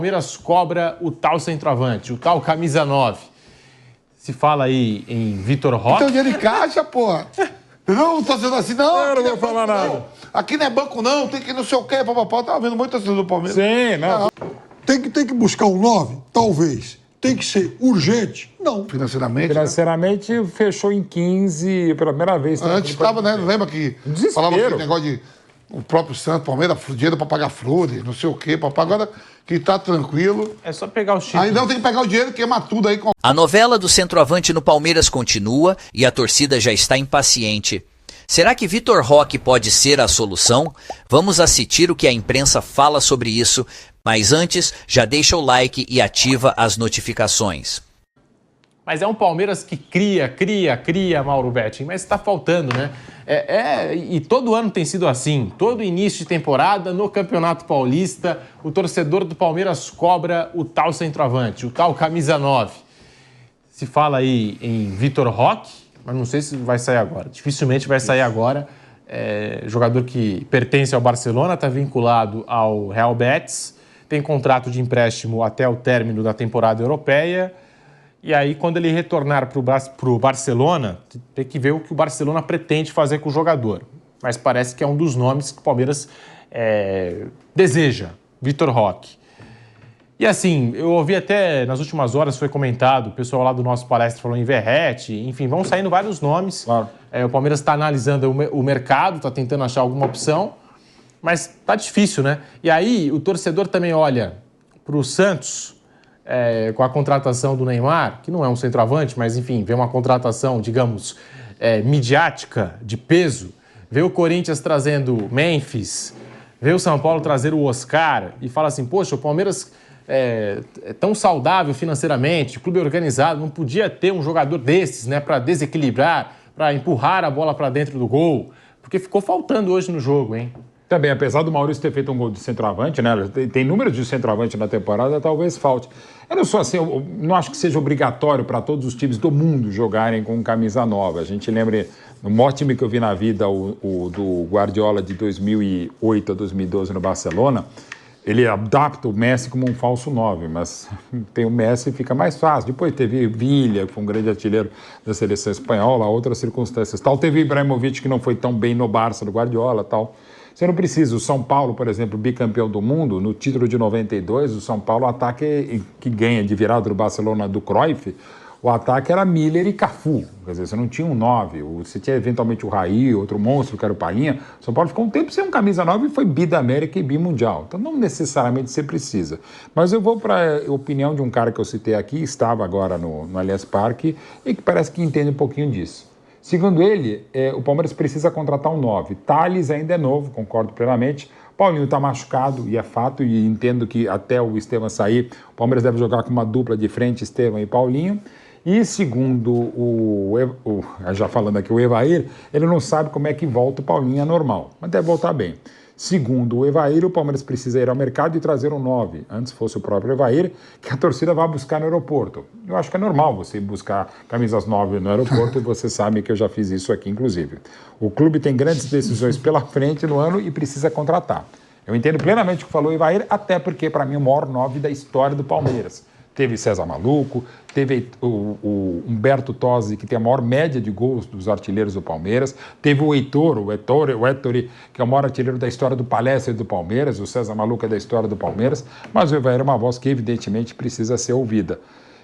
Palmeiras cobra o tal centroavante, o tal camisa 9. Se fala aí em Vitor Roque. Então dinheiro em caixa, porra. Não, torcedor assim, não. Eu não vou falar nada. Não. Aqui não é banco, não. Tem que não sei o quê, papapá. Tava vendo muito torcedor do Palmeiras. Sim, não. Tem que buscar um 9? Talvez. Tem que ser urgente? Não. Financeiramente. Financeiramente, fechou em 15 pela primeira vez. Antes estava, né? Lembra que Desespero. falava aquele negócio de o próprio Santos, Palmeiras, dinheiro para pagar flores, não sei o quê, papai. Agora que tá tranquilo. É só pegar os títulos. Aí não tem que pegar o dinheiro, queimar tudo aí. A novela do centroavante no Palmeiras continua e a torcida já está impaciente. Será que Vitor Roque pode ser a solução? Vamos assistir o que a imprensa fala sobre isso, mas antes, já deixa o like e ativa as notificações. Mas é um Palmeiras que cria, Mauro Betting, mas está faltando, né? E todo ano tem sido assim. Todo início de temporada, no Campeonato Paulista, o torcedor do Palmeiras cobra o tal centroavante, o tal camisa 9. Se fala aí em Vitor Roque, mas não sei se vai sair agora. Dificilmente vai sair agora. Jogador que pertence ao Barcelona, está vinculado ao Real Betis, tem contrato de empréstimo até o término da temporada europeia. E aí, quando ele retornar para o Barcelona, tem que ver o que o Barcelona pretende fazer com o jogador. Mas parece que é um dos nomes que o Palmeiras deseja, Vitor Roque. E assim, eu ouvi até nas últimas horas, foi comentado, o pessoal lá do nosso palestra falou em Verratti, enfim, vão saindo vários nomes. Claro. O Palmeiras está analisando o mercado, está tentando achar alguma opção, mas tá difícil, né? E aí, o torcedor também olha para o Santos, com a contratação do Neymar, que não é um centroavante, mas enfim, vê uma contratação, digamos, midiática, de peso, vê o Corinthians trazendo Memphis, vê o São Paulo trazer o Oscar e fala assim, poxa, o Palmeiras é tão saudável financeiramente, o clube é organizado, não podia ter um jogador desses, né, para desequilibrar, para empurrar a bola para dentro do gol, porque ficou faltando hoje no jogo, hein? Também, apesar do Maurício ter feito um gol de centroavante, né? Tem números de centroavante na temporada, talvez falte. Eu não sou assim, eu não acho que seja obrigatório para todos os times do mundo jogarem com camisa nova. A gente lembra, no maior time que eu vi na vida, o do Guardiola de 2008 a 2012 no Barcelona, ele adapta o Messi como um falso 9, mas tem o Messi e fica mais fácil. Depois teve Villa, que foi um grande artilheiro da seleção espanhola, outras circunstâncias. Tal. Teve Ibrahimovic, que não foi tão bem no Barça do Guardiola, tal. Você não precisa. O São Paulo, por exemplo, bicampeão do mundo, no título de 92, o São Paulo, o ataque que ganha de virada do Barcelona do Cruyff, o ataque era Miller e Cafu. Quer dizer, você não tinha um 9. Você tinha eventualmente o Raí, outro monstro que era o Palinha. O São Paulo ficou um tempo sem um camisa 9 e foi bi da América e bi mundial. Então não necessariamente você precisa. Mas eu vou para a opinião de um cara que eu citei aqui, estava agora no Allianz Parque, e que parece que entende um pouquinho disso. Segundo ele, o Palmeiras precisa contratar um 9. Tales ainda é novo, concordo plenamente. Paulinho está machucado, e é fato, e entendo que até o Estevam sair, o Palmeiras deve jogar com uma dupla de frente, Estevam e Paulinho. E segundo já falando aqui, o Evair, ele não sabe como é que volta o Paulinho a normal, mas deve voltar bem. Segundo o Evair, o Palmeiras precisa ir ao mercado e trazer um 9. Antes fosse o próprio Evair, que a torcida vai buscar no aeroporto. Eu acho que é normal você buscar camisas 9 no aeroporto, e você sabe que eu já fiz isso aqui, inclusive. O clube tem grandes decisões pela frente no ano e precisa contratar. Eu entendo plenamente o que falou o Evair, até porque, para mim, o maior 9 da história do Palmeiras. Teve César Maluco, teve o Humberto Tosi, que tem a maior média de gols dos artilheiros do Palmeiras, teve o Ettore, que é o maior artilheiro da história do Palestra e do Palmeiras, o César Maluco é da história do Palmeiras, mas o Evair é uma voz que evidentemente precisa ser ouvida.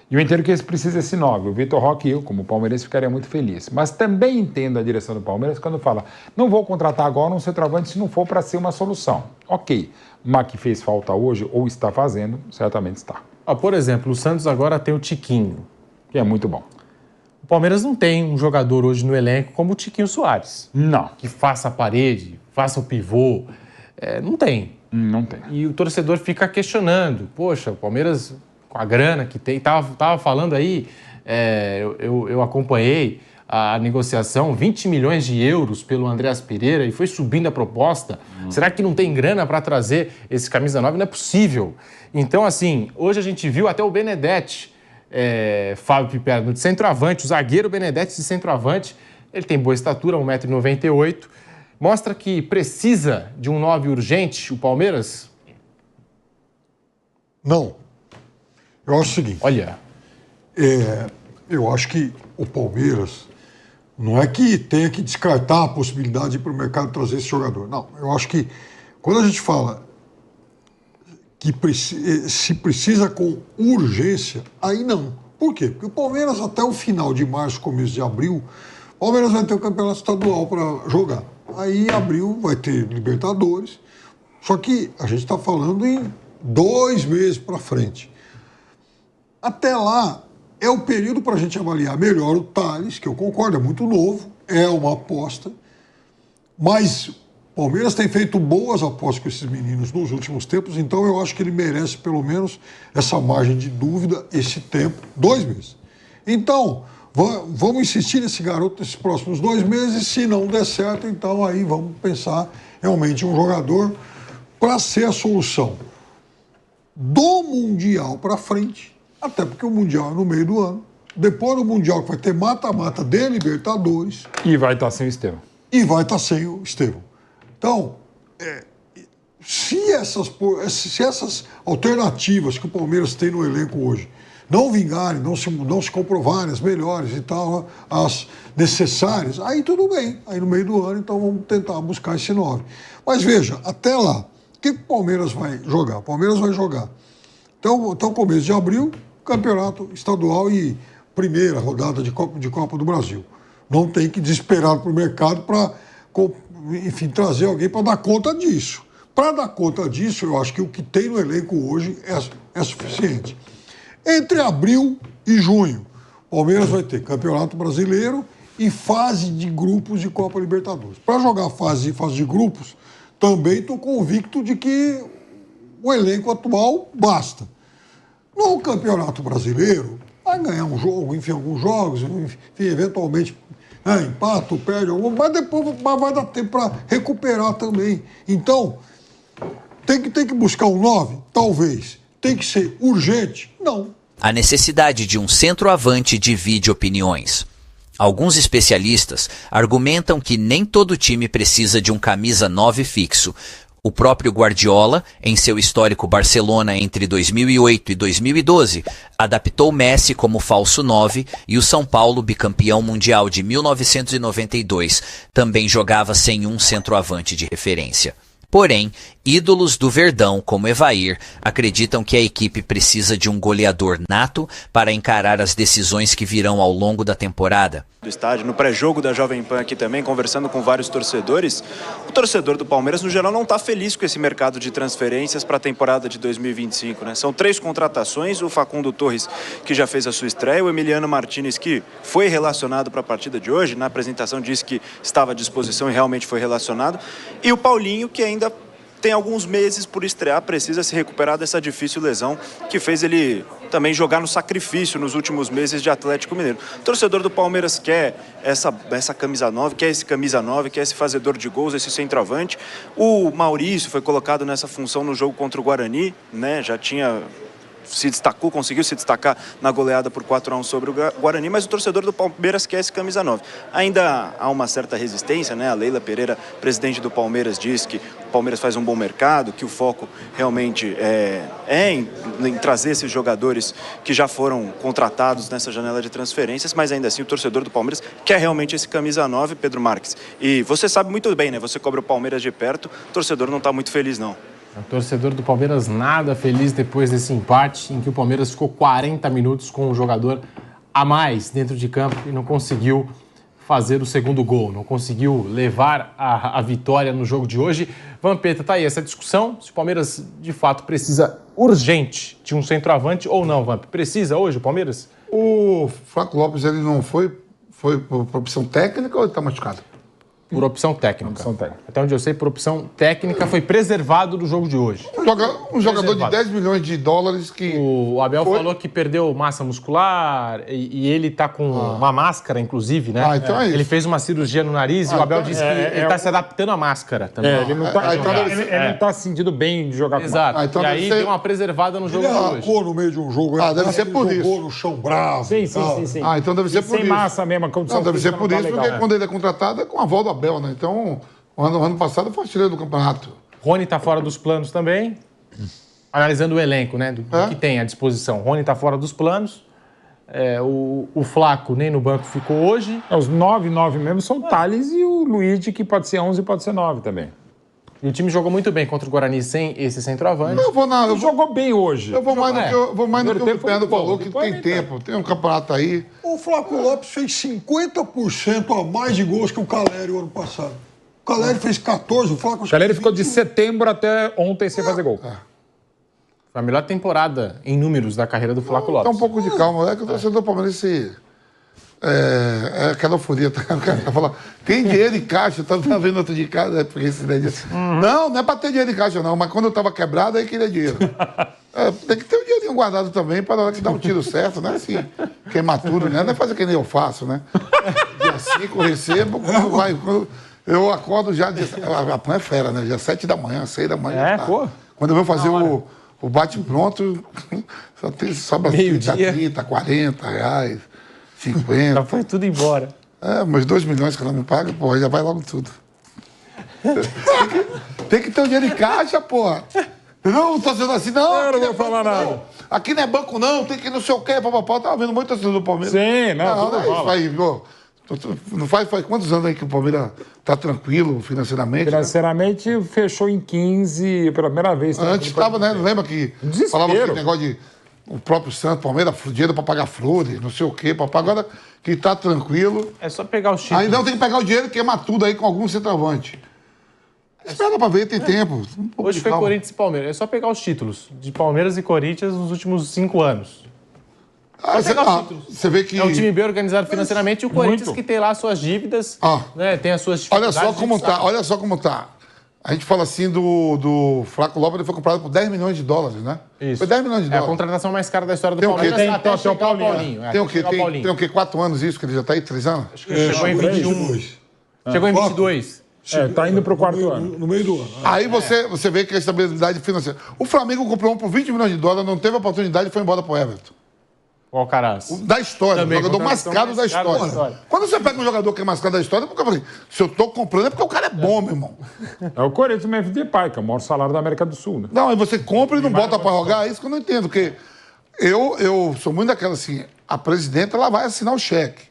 E eu entendo que esse precisa esse 9. O Vitor Roque e eu, como palmeirense, ficaria muito feliz. Mas também entendo a direção do Palmeiras quando fala, não vou contratar agora um centroavante se não for para ser uma solução. Ok, mas que fez falta hoje, ou está fazendo, certamente está. Por exemplo, o Santos agora tem o Tiquinho, que é muito bom. O Palmeiras não tem um jogador hoje no elenco como o Tiquinho Soares. Não. Que faça a parede, faça o pivô. Não tem. Não tem. E o torcedor fica questionando. Poxa, o Palmeiras, com a grana que tem, tava falando aí, eu acompanhei a negociação, 20 milhões de euros pelo Andreas Pereira, e foi subindo a proposta. Será que não tem grana para trazer esse camisa 9? Não é possível. Então, assim, hoje a gente viu até o Benedetti, Fábio Piperno, de centroavante, o zagueiro Benedetti de centroavante. Ele tem boa estatura, 1,98 m. Mostra que precisa de um 9 urgente, o Palmeiras? Não. Eu acho o seguinte. Olha, Eu acho que o Palmeiras não é que tenha que descartar a possibilidade de ir para o mercado trazer esse jogador. Não. Eu acho que quando a gente fala que se precisa com urgência, aí não. Por quê? Porque o Palmeiras, até o final de março, começo de abril, o Palmeiras vai ter o campeonato estadual para jogar. Aí, em abril, vai ter Libertadores. Só que a gente está falando em 2 meses para frente. Até lá, é o período para a gente avaliar melhor o Tales, que eu concordo, é muito novo, é uma aposta. Mas o Palmeiras tem feito boas apostas com esses meninos nos últimos tempos, então eu acho que ele merece pelo menos essa margem de dúvida, esse tempo, 2 meses. Então, vamos insistir nesse garoto nesses próximos 2 meses, se não der certo, então aí vamos pensar realmente em um jogador para ser a solução do Mundial para frente, até porque o Mundial é no meio do ano, depois do Mundial que vai ter mata-mata de Libertadores. E vai estar sem o Estevão. E vai estar sem o Estevão. Então, se essas alternativas que o Palmeiras tem no elenco hoje não vingarem, não se comprovarem as melhores e tal, as necessárias, aí tudo bem. Aí no meio do ano, então vamos tentar buscar esse 9. Mas veja, até lá, o que o Palmeiras vai jogar? O Palmeiras vai jogar. Então, começo de abril, campeonato estadual e primeira rodada de Copa do Brasil. Não tem que desesperar para o mercado para, enfim, trazer alguém para dar conta disso. Para dar conta disso, eu acho que o que tem no elenco hoje é suficiente. Entre abril e junho, o Palmeiras vai ter Campeonato Brasileiro e fase de grupos de Copa Libertadores. Para jogar fase de grupos, também estou convicto de que o elenco atual basta. No Campeonato Brasileiro, vai ganhar um jogo, enfim, alguns jogos, enfim, eventualmente empata ou perde algum, mas depois vai dar tempo para recuperar também. Então, tem que buscar um 9? Talvez. Tem que ser urgente? Não. A necessidade de um centroavante divide opiniões. Alguns especialistas argumentam que nem todo time precisa de um camisa 9 fixo. O próprio Guardiola, em seu histórico Barcelona entre 2008 e 2012, adaptou Messi como falso 9 e o São Paulo, bicampeão mundial de 1992, também jogava sem um centroavante de referência. Porém, ídolos do Verdão, como Evair, acreditam que a equipe precisa de um goleador nato para encarar as decisões que virão ao longo da temporada. Do estádio, no pré-jogo da Jovem Pan aqui também, conversando com vários torcedores, o torcedor do Palmeiras, no geral, não está feliz com esse mercado de transferências para a temporada de 2025, né? São 3 contratações, o Facundo Torres, que já fez a sua estreia, o Emiliano Martinez, que foi relacionado para a partida de hoje, na apresentação disse que estava à disposição e realmente foi relacionado, e o Paulinho, que ainda tem alguns meses por estrear, precisa se recuperar dessa difícil lesão que fez ele também jogar no sacrifício nos últimos meses de Atlético Mineiro. O torcedor do Palmeiras quer essa camisa 9, quer esse camisa 9, quer esse fazedor de gols, esse centroavante. O Maurício foi colocado nessa função no jogo contra o Guarani, né? Já tinha conseguiu se destacar na goleada por 4-1 sobre o Guarani, mas o torcedor do Palmeiras quer esse camisa 9. Ainda há uma certa resistência, né? A Leila Pereira, presidente do Palmeiras, diz que o Palmeiras faz um bom mercado, que o foco realmente é em trazer esses jogadores que já foram contratados nessa janela de transferências, mas ainda assim o torcedor do Palmeiras quer realmente esse camisa 9, Pedro Marques. E você sabe muito bem, né? Você cobra o Palmeiras de perto, o torcedor não está muito feliz, não. O torcedor do Palmeiras nada feliz depois desse empate, em que o Palmeiras ficou 40 minutos com um jogador a mais dentro de campo e não conseguiu fazer o segundo gol, não conseguiu levar a vitória no jogo de hoje. Vampeta, tá aí essa discussão, se o Palmeiras de fato precisa urgente de um centroavante ou não, Vamp. Precisa hoje o Palmeiras? O Flaco Lopes, ele não foi por opção técnica ou ele está machucado? Por opção técnica. Até onde eu sei, por opção técnica, foi preservado do jogo de hoje. Um jogador de 10 milhões de dólares que... O Abel falou que perdeu massa muscular e ele tá com uma máscara, inclusive, né? Então é isso. Ele fez uma cirurgia no nariz e o Abel disse que ele tá se adaptando à máscara também. Ele não tá se sentindo bem de jogar com Exato. E aí deu uma preservada no jogo de hoje. Arrancou no meio de um jogo. Deve ser por isso. Jogou no chão bravo. Sim. Então deve ser por isso. Sem massa mesmo, a condição deve ser por isso, legal, porque quando ele é contratado é com a avó do Abel, né? Então, o ano passado foi artilheiro do campeonato. Rony tá fora dos planos também. Analisando o elenco, né? Do que tem à disposição. O Rony tá fora dos planos. O Flaco nem no banco ficou hoje. Os 9 mesmo são o Thales e o Luigi, que pode ser 11 e pode ser 9 também. E o time jogou muito bem contra o Guarani sem esse centroavante. Jogou bem hoje. Eu vou mais no que o Pedro falou, que Depois tem tempo. Tem um campeonato aí. O Flaco Lopes fez 50% a mais de gols que o Caleri o ano passado. O Caleri fez 14, o Flaco... O Caleri ficou de setembro até ontem sem fazer gol. Foi a melhor temporada em números da carreira do Flaco Lopes. Dá um pouco de calma. É que o torcedor do Palmeiras é aquela euforia. O cara fala, tem dinheiro em caixa, tá vendo outro de casa, porque esse daí disse, não é pra ter dinheiro em caixa, não, mas quando eu tava quebrado, aí queria dinheiro. Tem que ter um dinheirinho guardado também para na hora que dá um tiro certo, né? Assim, queimar tudo, né? Não é fazer que nem eu faço, né? Dia 5 eu recebo, quando eu acordo já, a PAN é fera, né? Já 7 da manhã, 6 da manhã. Pô. Quando eu vou fazer o bate-pronto, sobra 30, 40 reais. 50. Já foi tudo embora. Mas 2 milhões que ela me paga, porra, já vai logo tudo. Tem que ter um dinheiro em caixa, porra. Não, tô sendo assim, não. Eu não vou falar nada. Aqui não é banco, não, tem que não sei o quê, papapá. Tava vendo muito torcedor do Palmeiras. Sim, não é isso aí, pô. Não faz quantos anos aí que o Palmeiras tá tranquilo financeiramente? Financeiramente, fechou em 15 pela primeira vez. Antes estava, né? Lembra que Desespero. falava aquele negócio de o próprio Santos, Palmeiras, dinheiro para pagar flores, não sei o quê, papá. Agora que tá tranquilo. É só pegar os títulos. Aí não tem que pegar o dinheiro e queimar tudo aí com algum centroavante. Espera pra ver, tem tempo. Hoje foi Corinthians e Palmeiras. É só pegar os títulos de Palmeiras e Corinthians nos últimos 5 anos. Você vê que... É um time bem organizado financeiramente e o Corinthians que tem lá suas dívidas, né, tem as suas Olha dificuldades. olha só como tá. A gente fala assim do Flaco Lopes, ele foi comprado por 10 milhões de dólares, né? Isso. Foi 10 milhões de É a dólares. contratação mais cara da história do Tem o quê? Palmeiras até Tem chegar o Paulinho. ao Paulinho. Tem o quê? 4 anos isso, que ele já tá aí, 3 anos? Acho que chegou em 21. Chegou em 22. Tá indo pro quarto ano. No meio do ano. Aí você vê que a estabilidade financeira. O Flamengo comprou um por 20 milhões de dólares, não teve oportunidade e foi embora pro Everton. O Alcaraz. Da história, Também, o jogador mais caro da história. Quando você pega um jogador que é mais caro da história, porque eu falei, se eu tô comprando é porque o cara é bom, meu irmão. É o Corinthians mesmo de pai, que é o maior salário da América do Sul, né? Não, aí você compra e não bota pra rogar, é isso que eu não entendo, porque eu sou muito daquela assim, a presidenta ela vai assinar o cheque,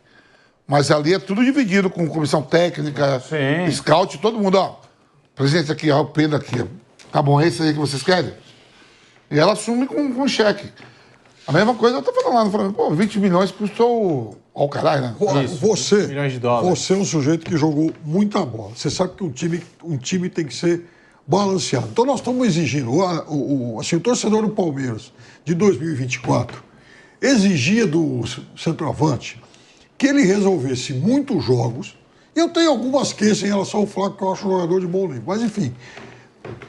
mas ali é tudo dividido com comissão técnica, Sim. scout, todo mundo, ó, presidente aqui, ó, o Pedro aqui, tá bom, é esse aí que vocês querem? E ela assume com cheque. A mesma coisa eu tô falando lá no Flamengo, pô, 20 milhões custou o Alcaraz, né? Você, milhões de dólares. você é um sujeito que jogou muita bola. Você sabe que um time tem que ser balanceado. Então nós estamos exigindo, o torcedor do Palmeiras de 2024 exigia do centroavante que ele resolvesse muitos jogos. Eu tenho algumas queixas em relação ao Flaco, que eu acho um jogador de bom nível. Mas enfim,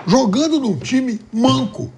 jogando num time manco.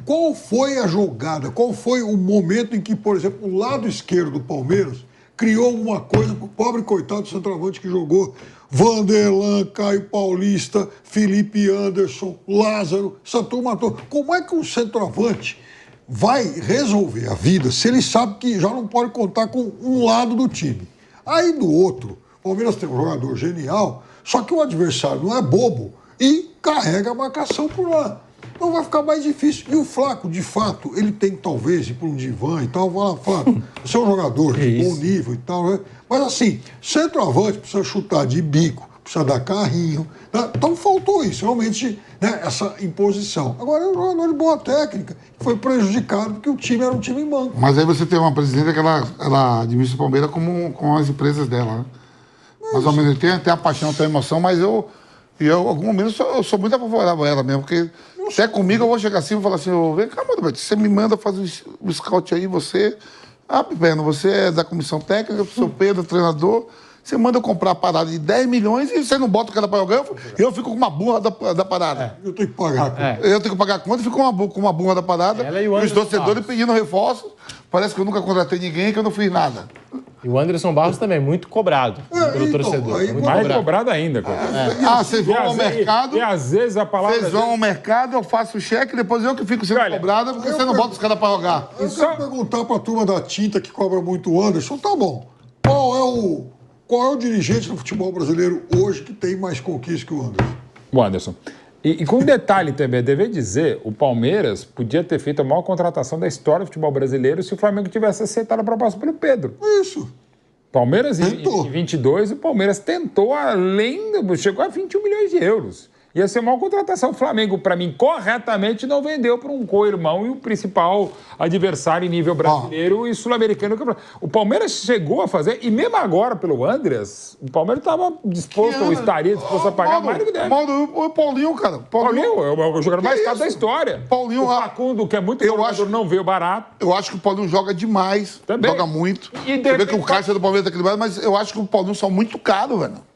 Qual foi a jogada? Qual foi o momento em que, por exemplo, o lado esquerdo do Palmeiras criou alguma coisa para o pobre coitado do centroavante que jogou? Vanderlan, Caio Paulista, Felipe Anderson, Lázaro, essa turma toda. Como é que um centroavante vai resolver a vida se ele sabe que já não pode contar com um lado do time? Aí do outro, o Palmeiras tem um jogador genial, só que o adversário não é bobo e carrega a marcação por lá. Então vai ficar mais difícil. E o Flaco, de fato, ele tem que talvez ir para um divã e tal. Falar, Flaco, você é um jogador de bom nível e tal, né? Mas assim, centroavante precisa chutar de bico, precisa dar carrinho. Né? Então faltou isso, realmente, né? Essa imposição. Agora é um jogador de boa técnica, que foi prejudicado porque o time era um time manco. Mas aí você tem uma presidenta que ela administra o Palmeiras com as empresas dela, né? Mais ou menos, tem a paixão, tem a emoção, mas em algum momento eu sou muito favorável a ela mesmo, porque se é comigo eu vou chegar assim e falar assim, vem cá, mano, você me manda fazer o scout aí, você é da comissão técnica, seu Pedro, treinador, você manda eu comprar a parada de 10 milhões e você não bota o cara para jogar, eu fico com uma burra da parada. Eu tenho que pagar. Eu tenho que pagar a conta e fico com uma burra da parada, Ela e e o os Anderson torcedores Barros. pedindo reforço, parece que eu nunca contratei ninguém, que eu não fiz nada. E o Anderson Barros também, muito cobrado pelo então, torcedor. aí Muito Mais cobrado. cobrado ainda, cara. Vocês vão ao mercado... E às vezes a palavra... Vocês vão ao mercado, eu faço o cheque, depois eu que fico sendo Olha, cobrado, porque você não bota os caras pra jogar. Eu quero perguntar para a turma da tinta que cobra muito o Anderson, tá bom, qual é o dirigente do futebol brasileiro hoje que tem mais conquistas que o Anderson? O Anderson. E com um detalhe também, dever dizer, o Palmeiras podia ter feito a maior contratação da história do futebol brasileiro se o Flamengo tivesse aceitado a proposta pelo Pedro. Isso. Palmeiras, em 22, o Palmeiras tentou chegou a 21 milhões de euros. Ia ser uma contratação. O Flamengo, para mim, corretamente não vendeu para um co-irmão e o principal adversário em nível brasileiro e sul-americano. O Palmeiras chegou a fazer, e mesmo agora, pelo Andreas, o Palmeiras estava disposto, ou estaria disposto a pagar mais do que deve. O Paulinho, cara. Paulinho é o jogador mais caro da história. Paulinho, o Facundo, que é muito jogador, não veio barato. Eu acho que o Paulinho joga demais. Também. Joga muito. E você vê que o caixa do Palmeiras tá equilibrado, mas eu acho que o Paulinho são muito caro, velho.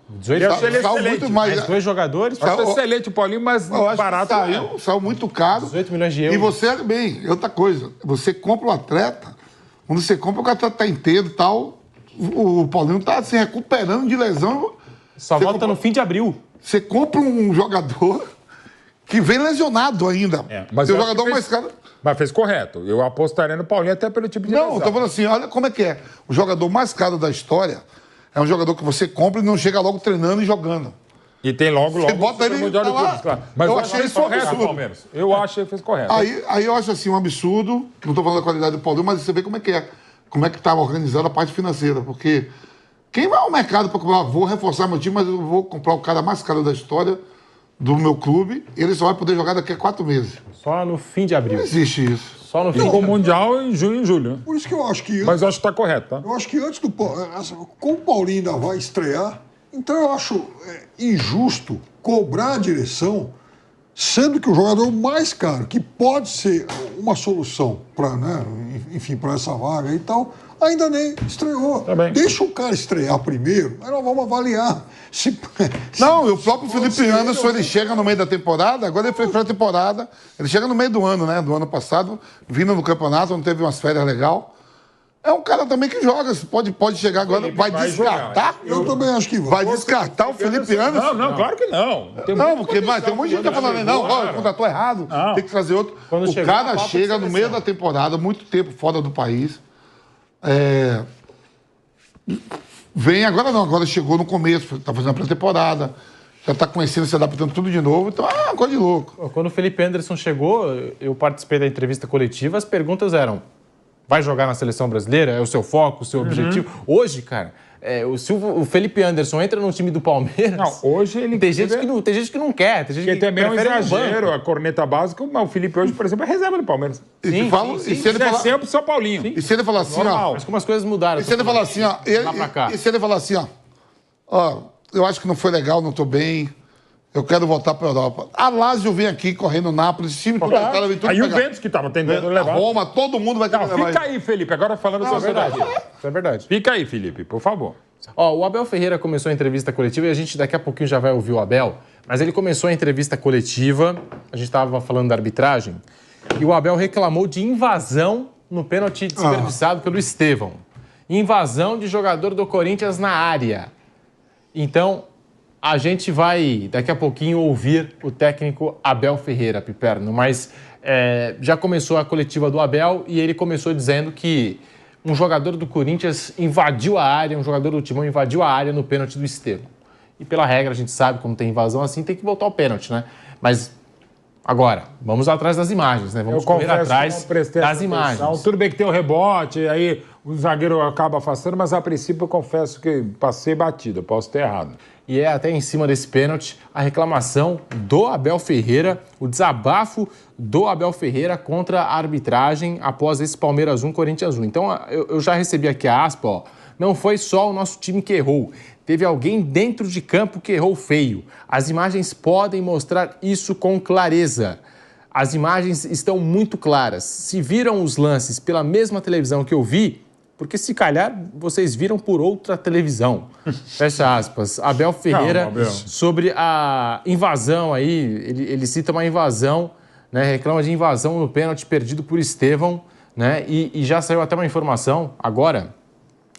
18 excelente. Mais 2 jogadores. Acho excelente o Paulinho, mas barato. Saiu muito caro. 18 milhões de euros. E você, bem, outra coisa, você compra o atleta, quando você compra o atleta tá inteiro e tal, o Paulinho tá se recuperando de lesão. Só volta no fim de abril. Você compra um jogador que vem lesionado ainda. Mas o jogador mais caro. Mas fez correto. Eu apostaria no Paulinho até pelo tipo de lesão. Não, eu tô falando assim, olha como é que é. O jogador mais caro da história é um jogador que você compra e não chega logo treinando e jogando. E tem logo. Você bota ele mundial de lá. clubes, claro. Mas eu achei isso um correto, absurdo. Palmeiras. Eu achei que fez correto. Aí eu acho assim um absurdo, não estou falando da qualidade do Paulinho, mas você vê como é que é. Como é que estava organizada a parte financeira. Porque quem vai ao mercado para comprar, vou reforçar meu time, mas eu vou comprar o cara mais caro da história do meu clube, ele só vai poder jogar daqui a 4 meses. Só no fim de abril. Não existe isso. Só no fim Ficou mundial em junho e julho. Por isso que eu acho que... Mas eu acho que está correto, tá? Eu acho que antes do... Como o Paulinho ainda vai estrear, então eu acho injusto cobrar a direção, sendo que o jogador mais caro, que pode ser uma solução para, né, enfim, para essa vaga e tal, ainda nem estreou. Tá bem. Deixa o cara estrear primeiro, aí nós vamos avaliar. Não, e o próprio Felipe Anderson, ele chega no meio da temporada, agora ele fez pré-temporada, ele chega no meio do ano, né? Do ano passado, vindo no campeonato, não teve umas férias legal. É um cara também que joga, pode chegar agora, Felipe vai vai descartar? Eu também acho que vai. Vai descartar o Felipe Anderson? Não, claro que não. Não, porque tem um monte de gente que tá falando, não, ó, contratou errado, tem que trazer outro. Quando O chegou, cara falta chega de no meio seleção. da temporada, muito tempo fora do país. Vem agora não, agora chegou no começo, tá fazendo a pré-temporada, já tá conhecendo, se adaptando tudo de novo, então é uma coisa de louco. Quando o Felipe Anderson chegou, eu participei da entrevista coletiva, as perguntas eram: vai jogar na seleção brasileira? É o seu foco, o seu objetivo? Hoje, cara, se o Felipe Anderson entra no time do Palmeiras... Não, hoje ele... Tem gente que não quer, tem gente Porque que também é um prefere no exagero, banco. a corneta básica, mas o Felipe hoje, por exemplo, é reserva do Palmeiras. E se ele É falar, sempre o São Paulinho. e se ele falar assim, Normal. ó, Mas como as coisas mudaram. e se ele falar assim, ó, Lá pra cá. e se ele falar assim, ó, eu acho que não foi legal, não tô bem, eu quero voltar pra Europa. A Lazio vem aqui correndo Nápoles, esse time Claro. cara vem tudo Aí o pegar. Juventus que estava tentando A levar. Roma, todo mundo vai querer Não, levar fica ele. aí, Felipe. Agora falando a verdade. Isso é verdade. Fica aí, Felipe, por favor. Ó, o Abel Ferreira começou a entrevista coletiva e a gente daqui a pouquinho já vai ouvir o Abel, mas ele começou a entrevista coletiva, a gente estava falando da arbitragem, e o Abel reclamou de invasão no pênalti desperdiçado pelo Estevão. Invasão de jogador do Corinthians na área. Então, a gente vai daqui a pouquinho ouvir o técnico Abel Ferreira, Piperno, mas já começou a coletiva do Abel e ele começou dizendo que um jogador do Corinthians invadiu a área, um jogador do Timão invadiu a área no pênalti do Estevão. E pela regra, a gente sabe, como tem invasão assim, tem que voltar ao pênalti, né? Mas agora, vamos atrás das imagens, né? Vamos correr atrás das imagens. Tudo bem que tem o rebote, aí o zagueiro acaba afastando, mas a princípio eu confesso que passei batido, eu posso ter errado. E é até em cima desse pênalti a reclamação do Abel Ferreira, o desabafo do Abel Ferreira contra a arbitragem após esse Palmeiras 1, Corinthians 1. Então, eu já recebi aqui a aspa, ó. Não foi só o nosso time que errou. Teve alguém dentro de campo que errou feio. As imagens podem mostrar isso com clareza. As imagens estão muito claras. Se viram os lances pela mesma televisão que eu vi, porque se calhar vocês viram por outra televisão. Fecha aspas. Abel Ferreira, Abel. sobre a invasão aí, ele cita uma invasão, né? Reclama de invasão no pênalti perdido por Estevão, né? E já saiu até uma informação agora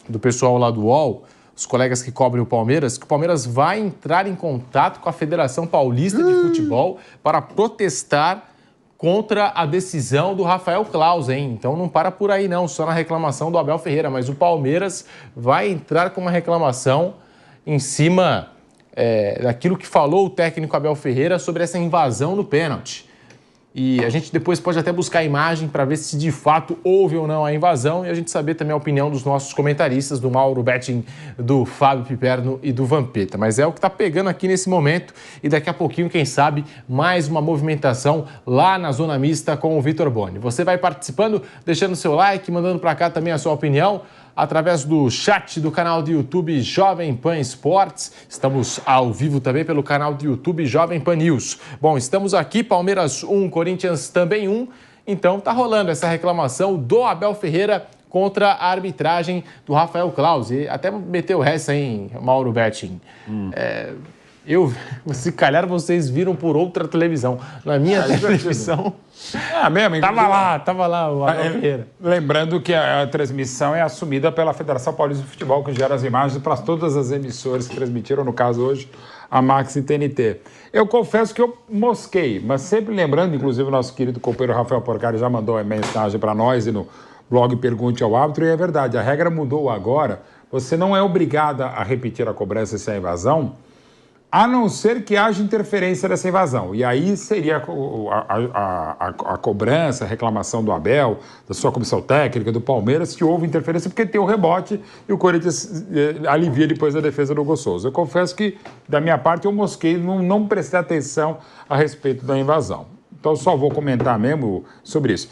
do pessoal lá do UOL, os colegas que cobrem o Palmeiras, que o Palmeiras vai entrar em contato com a Federação Paulista de Futebol para protestar contra a decisão do Rafael Claus, hein? Então não para por aí não, só na reclamação do Abel Ferreira, mas o Palmeiras vai entrar com uma reclamação em cima daquilo que falou o técnico Abel Ferreira sobre essa invasão no pênalti. E a gente depois pode até buscar a imagem para ver se de fato houve ou não a invasão e a gente saber também a opinião dos nossos comentaristas, do Mauro Betting, do Fábio Piperno e do Vampeta. Mas é o que está pegando aqui nesse momento e daqui a pouquinho, quem sabe, mais uma movimentação lá na zona mista com o Vitor Boni. Você vai participando, deixando seu like, mandando para cá também a sua opinião através do chat do canal do YouTube Jovem Pan Esportes. Estamos ao vivo também pelo canal do YouTube Jovem Pan News. Bom, estamos aqui, Palmeiras 1, Corinthians também 1. Então tá rolando essa reclamação do Abel Ferreira contra a arbitragem do Rafael Claus. E até meteu essa, hein, Mauro Betting. Se calhar vocês viram por outra televisão. Na minha televisão... mesmo? Tava lá o Abel Ferreira. Lembrando que a transmissão é assumida pela Federação Paulista de Futebol, que gera as imagens para todas as emissoras que transmitiram, no caso hoje, a Max e TNT. Eu confesso que eu mosquei, mas sempre lembrando, inclusive o nosso querido companheiro Rafael Porcari já mandou uma mensagem para nós e no blog Pergunte ao Árbitro, e é verdade, a regra mudou agora, você não é obrigada a repetir a cobrança se é invasão, a não ser que haja interferência dessa invasão. E aí seria a cobrança, a reclamação do Abel, da sua comissão técnica, do Palmeiras, que houve interferência porque tem o rebote e o Corinthians alivia depois a defesa do Hugo Souza. Eu confesso que, da minha parte, eu mosquei, não prestei atenção a respeito da invasão. Então, só vou comentar mesmo sobre isso.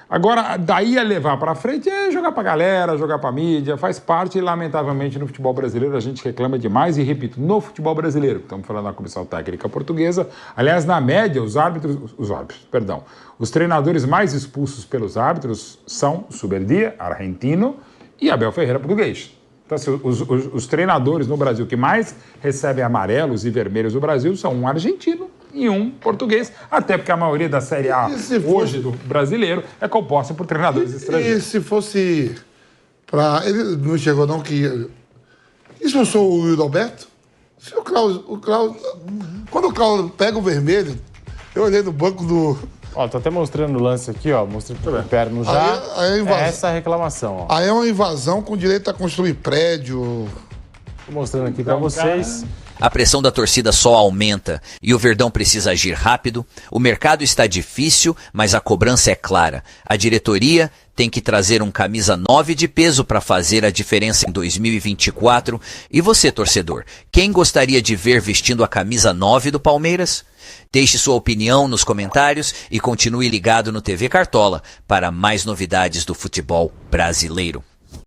Agora, daí a levar para frente é jogar para a galera, jogar para a mídia, faz parte e, lamentavelmente, no futebol brasileiro a gente reclama demais e, repito, no futebol brasileiro, estamos falando da comissão técnica portuguesa, aliás, na média, os treinadores mais expulsos pelos árbitros são Suberdia, argentino, e Abel Ferreira, português. Então, assim, os treinadores no Brasil que mais recebem amarelos e vermelhos no Brasil são um argentino e um português, até porque a maioria da Série A hoje do brasileiro é composta por treinadores estrangeiros. E se fosse para... Ele não chegou não que... Expulsou o Wildo Alberto? Se o Klaus... Quando o Klaus pega o vermelho, eu olhei no banco do... Ó, tô até mostrando o lance aqui, ó. Mostrei pro Perno já. Aí é essa reclamação, ó. Aí é uma invasão com direito a construir prédio. Tô mostrando aqui pra vocês. A pressão da torcida só aumenta e o Verdão precisa agir rápido. O mercado está difícil, mas a cobrança é clara. A diretoria tem que trazer um camisa 9 de peso para fazer a diferença em 2024. E você, torcedor, quem gostaria de ver vestindo a camisa 9 do Palmeiras? Deixe sua opinião nos comentários e continue ligado no TV Cartola para mais novidades do futebol brasileiro.